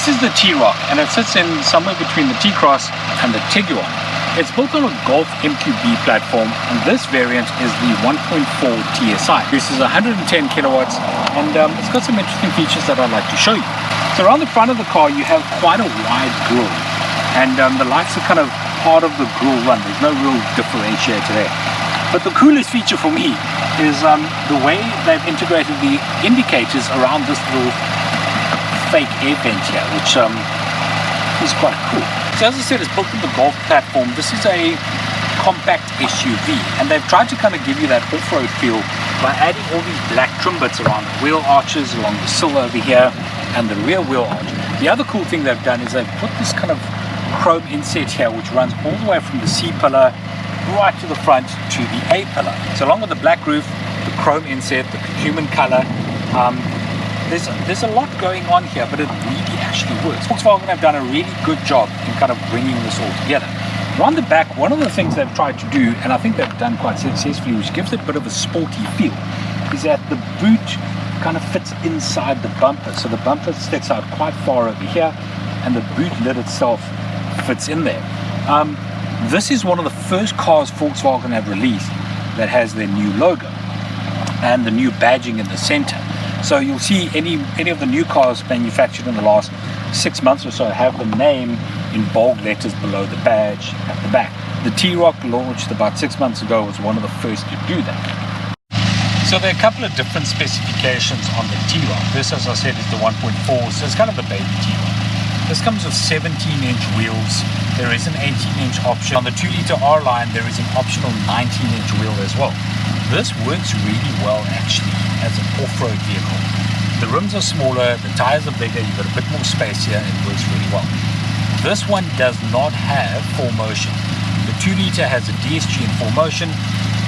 This is the T-Roc, and it sits in somewhere between the T-Cross and the Tiguan. It's built on a Golf MQB platform, and this variant is the 1.4 TSI. This is 110 kilowatts, and it's got some interesting features that I'd like to show you. So around the front of the car, you have quite a wide grille, and the lights are kind of part of the grille run. There's no real differentiator there. But the coolest feature for me is the way they've integrated the indicators around this little fake air vent here, which is quite cool. So as I said, it's built on the Golf platform. This is a compact SUV, and they've tried to kind of give you that off-road feel by adding all these black trim bits around the wheel arches, along the sill over here, and the rear wheel arch. The other cool thing they've done is they've put this kind of chrome inset here, which runs all the way from the C pillar right to the front to the A pillar. So along with the black roof, the chrome inset, the curcumin color, there's a lot going on here, but it really actually works. Volkswagen have done a really good job in kind of bringing this all together. Around the back, one of the things they've tried to do, and I think they've done quite successfully, which gives it a bit of a sporty feel, is that the boot kind of fits inside the bumper. So the bumper sticks out quite far over here, and the boot lid itself fits in there. This is one of the first cars Volkswagen have released that has their new logo and the new badging in the center. So you'll see any of the new cars manufactured in the last 6 months or so have the name in bold letters below the badge at the back. The T-Roc, launched about 6 months ago, was one of the first to do that. So there are a couple of different specifications on the T-Roc. This, as I said, is the 1.4, so it's kind of the baby T-Roc. This comes with 17-inch wheels. There is an 18-inch option. On the 2-liter R line, there is an optional 19-inch wheel as well. This works really well actually as an off-road vehicle. The rims are smaller, the tires are bigger, you've got a bit more space here, and it works really well. This one does not have 4Motion. The 2-liter has a DSG and 4Motion.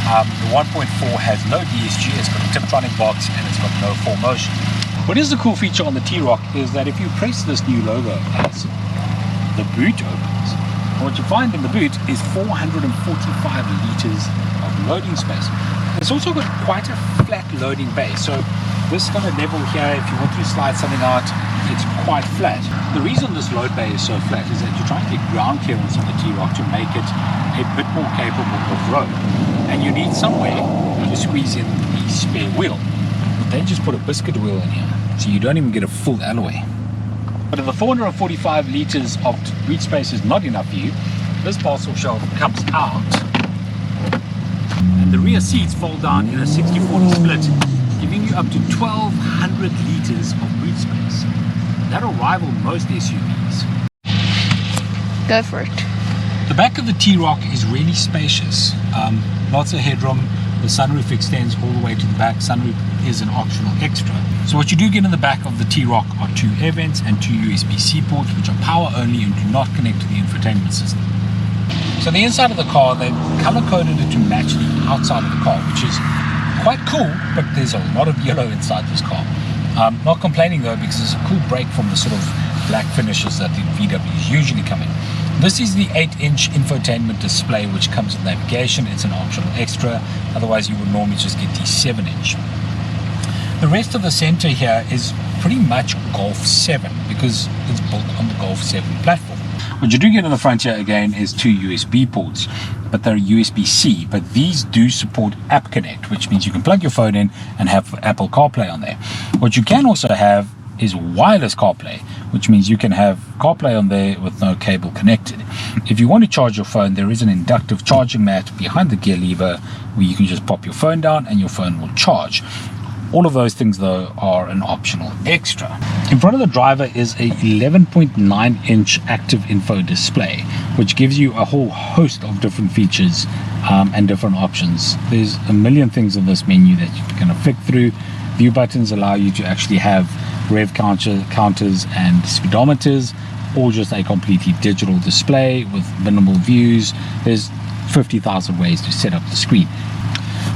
The 1.4 has no DSG, it's got a Tiptronic box, and it's got no 4Motion. What is the cool feature on the T-Roc is that if you press this new logo, the boot opens. And what you find in the boot is 445 liters of loading space. It's also got quite a flat loading bay, so this kind of level here, if you want to slide something out, it's quite flat. The reason this load bay is so flat is that you're trying to get ground clearance on the T-Roc to make it a bit more capable of road, and you need somewhere to squeeze in the spare wheel. But they just put a biscuit wheel in here, so you don't even get a full alloy. But if the 445 liters of boot space is not enough for you, this parcel shelf comes out, and the rear seats fold down in a 60-40 split, giving you up to 1,200 liters of boot space. That'll rival most SUVs. Go for it. The back of the T-Roc is really spacious. Lots of headroom. The sunroof extends all the way to the back. Sunroof is an optional extra. So what you do get in the back of the T-Roc are 2 air vents and 2 USB-C ports, which are power only and do not connect to the infotainment system. So the inside of the car, they've color-coded it to match the outside of the car, which is quite cool, but there's a lot of yellow inside this car. Not complaining though, because it's a cool break from the sort of black finishes that the VWs usually come in. This is the 8-inch infotainment display, which comes with navigation. It's an optional extra, otherwise you would normally just get the 7-inch. The rest of the center here is pretty much Golf 7 because it's built on the Golf 7 platform. What you do get in the front here again is 2 USB ports, but they're USB-C, but these do support App Connect, which means you can plug your phone in and have Apple CarPlay on there. What you can also have is wireless CarPlay, which means you can have CarPlay on there with no cable connected. If you want to charge your phone, there is an inductive charging mat behind the gear lever where you can just pop your phone down and your phone will charge. All of those things though are an optional extra. In front of the driver is a 11.9-inch active info display, which gives you a whole host of different features and different options. There's a million things in this menu that you can kind of flick through. View buttons allow you to actually have rev counters and speedometers, or just a completely digital display with minimal views. There's 50,000 ways to set up the screen.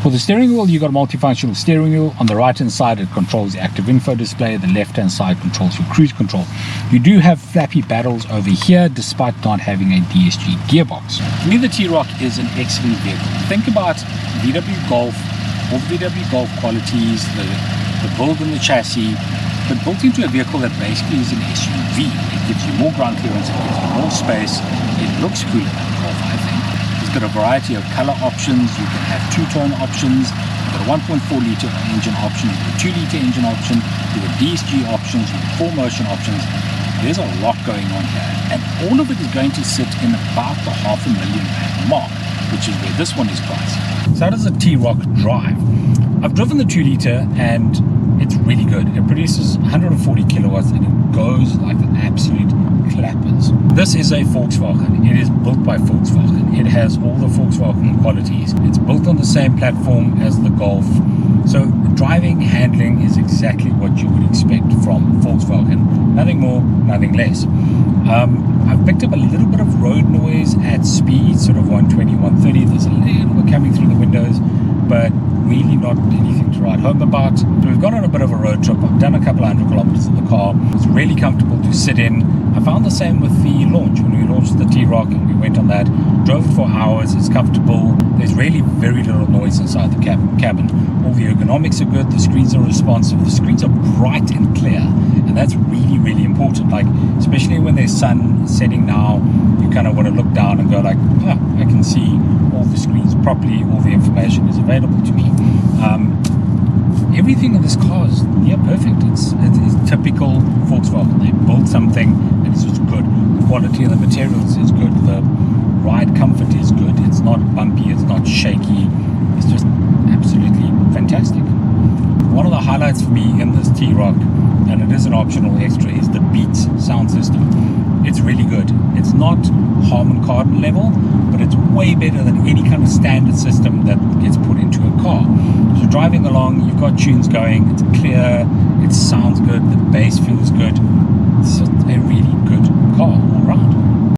For the steering wheel, you've got a multifunctional steering wheel. On the right hand side, it controls the active info display. The left hand side controls your cruise control. You do have flappy paddles over here, despite not having a DSG gearbox. To me, the T-Roc is an excellent vehicle. Think about VW Golf, all the VW Golf qualities, the build in the chassis, but built into a vehicle that basically is an SUV. you more ground clearance, it gives you more space. It looks cooler than the Golf, I think. It's got a variety of color options. You can have two-tone options. You've got a 1.4 litre engine option, you've got a 2 litre engine option, you've got DSG options, you've got 4 motion options. There's a lot going on here, and all of it is going to sit in about the R500,000 mark, which is where this one is priced. So how does a T-Roc drive? I've driven the 2 litre and it's really good. It produces 140 kilowatts and it goes like the absolute clappers. This is a Volkswagen. It is built by Volkswagen. It has all the Volkswagen qualities. It's built on the same platform as the Golf. So driving, handling is exactly what you would expect from Volkswagen. Nothing more, nothing less. I've picked up a little bit of road noise at speed, sort of 120, 130. There's a little bit coming through the windows, but really not anything to write home about. So we've gone on a bit of a road trip. I've done a couple of 100 kilometers in the car. It's really comfortable to sit in. I found the same with the launch. When we launched the T-Roc and we went on that, drove it for hours, it's comfortable. There's really very little noise inside the cabin. All the ergonomics are good, the screens are responsive, the screens are bright and clear, and that's really, really important. Like, especially when there's sun setting now, you kind of want to look down and go like, I can see all the screens properly, all the information is available to me. Everything in this car is near perfect. It's typical Volkswagen. They built something and it's just good. The quality of the materials is good. The ride comfort is good. It's not bumpy, it's not shaky. It's just absolutely fantastic. One of the highlights for me in this T-Roc, and it is an optional extra, is the Beats sound system. It's really good. It's not Harman Kardon level, but it's way better than any kind of standard system that gets put into a car. So driving along, you've got tunes going, it's clear, it sounds good, the bass feels good. It's just a really,